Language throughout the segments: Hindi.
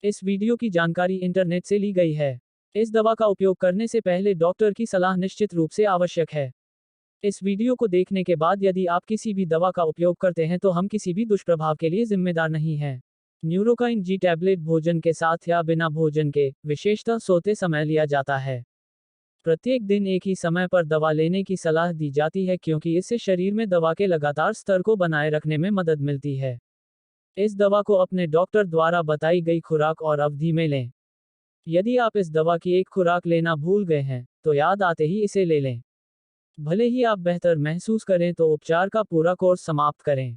इस वीडियो की जानकारी इंटरनेट से ली गई है। इस दवा का उपयोग करने से पहले डॉक्टर की सलाह निश्चित रूप से आवश्यक है। इस वीडियो को देखने के बाद यदि आप किसी भी दवा का उपयोग करते हैं तो हम किसी भी दुष्प्रभाव के लिए जिम्मेदार नहीं हैं। न्यूरोकाइन जी टैबलेट भोजन के साथ या बिना भोजन के, विशेषतः सोते समय लिया जाता है। प्रत्येक दिन एक ही समय पर दवा लेने की सलाह दी जाती है क्योंकि इससे शरीर में दवा के लगातार स्तर को बनाए रखने में मदद मिलती है। इस दवा को अपने डॉक्टर द्वारा बताई गई खुराक और अवधि में लें। यदि आप इस दवा की एक खुराक लेना भूल गए हैं, तो याद आते ही इसे ले लें। भले ही आप बेहतर महसूस करें तो उपचार का पूरा कोर्स समाप्त करें।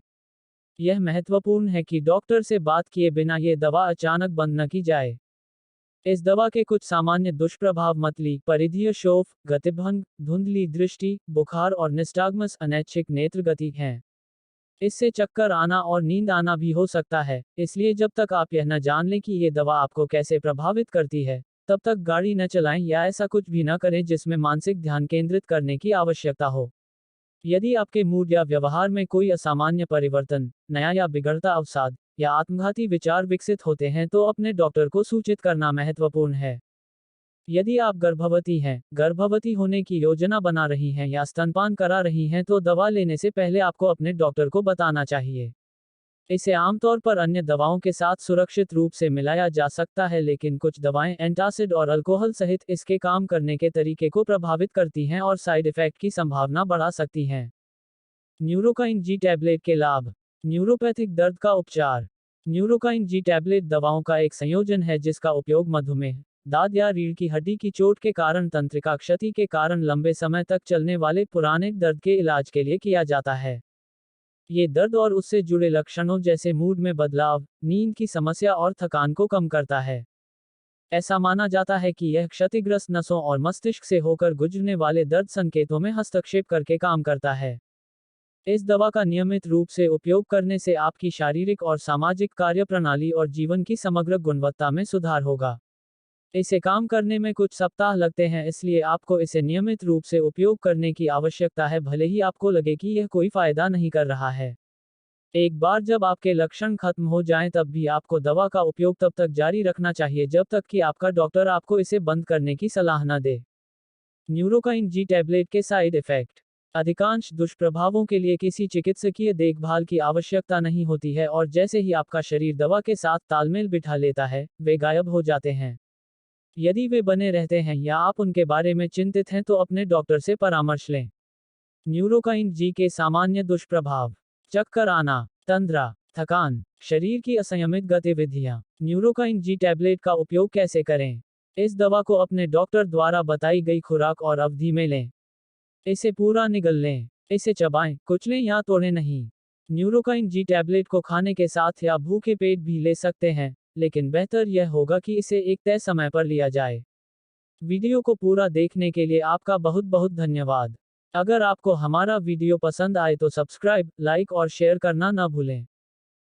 यह महत्वपूर्ण है कि डॉक्टर से बात किए बिना ये दवा अचानक बंद न की जाए। इस दवा के कुछ सामान्य दुष्प्रभाव मतली, परिधीय शोफ, गतिभंग, धुंधली दृष्टि, बुखार और निस्टाग्मस अनैच्छिक नेत्र गति हैं। इससे चक्कर आना और नींद आना भी हो सकता है, इसलिए जब तक आप यह न जान लें कि ये दवा आपको कैसे प्रभावित करती है, तब तक गाड़ी न चलाएं या ऐसा कुछ भी न करें जिसमें मानसिक ध्यान केंद्रित करने की आवश्यकता हो। यदि आपके मूड या व्यवहार में कोई असामान्य परिवर्तन, नया या बिगड़ता अवसाद, या आत्मघाती विचार विकसित होते हैं तो अपने डॉक्टर को सूचित करना महत्वपूर्ण है। यदि आप गर्भवती हैं, गर्भवती होने की योजना बना रही हैं या स्तनपान करा रही हैं तो दवा लेने से पहले आपको अपने डॉक्टर को बताना चाहिए। इसे आमतौर पर अन्य दवाओं के साथ सुरक्षित रूप से मिलाया जा सकता है, लेकिन कुछ दवाएं एंटासिड और अल्कोहल सहित इसके काम करने के तरीके को प्रभावित करती हैं और साइड इफेक्ट की संभावना बढ़ा सकती हैं। न्यूरोकाइन जी टैबलेट के लाभ। न्यूरोपैथिक दर्द का उपचार। न्यूरोकाइन जी टैबलेट दवाओं का एक संयोजन है जिसका उपयोग मधुमेह, दाद या रीढ़ की हड्डी की चोट के कारण तंत्रिका क्षति के कारण लंबे समय तक चलने वाले पुराने दर्द के इलाज के लिए किया जाता है। ये दर्द और उससे जुड़े लक्षणों जैसे मूड में बदलाव, नींद की समस्या और थकान को कम करता है। ऐसा माना जाता है कि यह क्षतिग्रस्त नसों और मस्तिष्क से होकर गुजरने वाले दर्द संकेतों में हस्तक्षेप करके काम करता है। इस दवा का नियमित रूप से उपयोग करने से आपकी शारीरिक और सामाजिक कार्यप्रणाली और जीवन की समग्र गुणवत्ता में सुधार होगा। इसे काम करने में कुछ सप्ताह लगते हैं, इसलिए आपको इसे नियमित रूप से उपयोग करने की आवश्यकता है भले ही आपको लगे कि यह कोई फायदा नहीं कर रहा है। एक बार जब आपके लक्षण खत्म हो जाएं तब भी आपको दवा का उपयोग तब तक जारी रखना चाहिए जब तक कि आपका डॉक्टर आपको इसे बंद करने की सलाह न दे। न्यूरोकाइन जी टैबलेट के साइड इफेक्ट। अधिकांश दुष्प्रभावों के लिए किसी चिकित्सकीय देखभाल की आवश्यकता नहीं होती है और जैसे ही आपका शरीर दवा के साथ तालमेल बिठा लेता है, वे गायब हो जाते हैं। यदि वे बने रहते हैं या आप उनके बारे में चिंतित हैं तो अपने डॉक्टर से परामर्श लें। न्यूरोकाइन जी के सामान्य दुष्प्रभाव। चक्कर आना, तंद्रा, थकान, शरीर की असंयमित गतिविधियां। न्यूरोकाइन जी टैबलेट का उपयोग कैसे करें? इस दवा को अपने डॉक्टर द्वारा बताई गई खुराक और अवधि में लें। इसे पूरा निगल लें। इसे चबाएं, कुचलें या तोड़ें नहीं। न्यूरोकाइन जी टैबलेट को खाने के साथ या भूखे पेट भी ले सकते हैं, लेकिन बेहतर यह होगा कि इसे एक तय समय पर लिया जाए। वीडियो को पूरा देखने के लिए आपका बहुत बहुत धन्यवाद। अगर आपको हमारा वीडियो पसंद आए तो सब्सक्राइब, लाइक और शेयर करना न भूलें।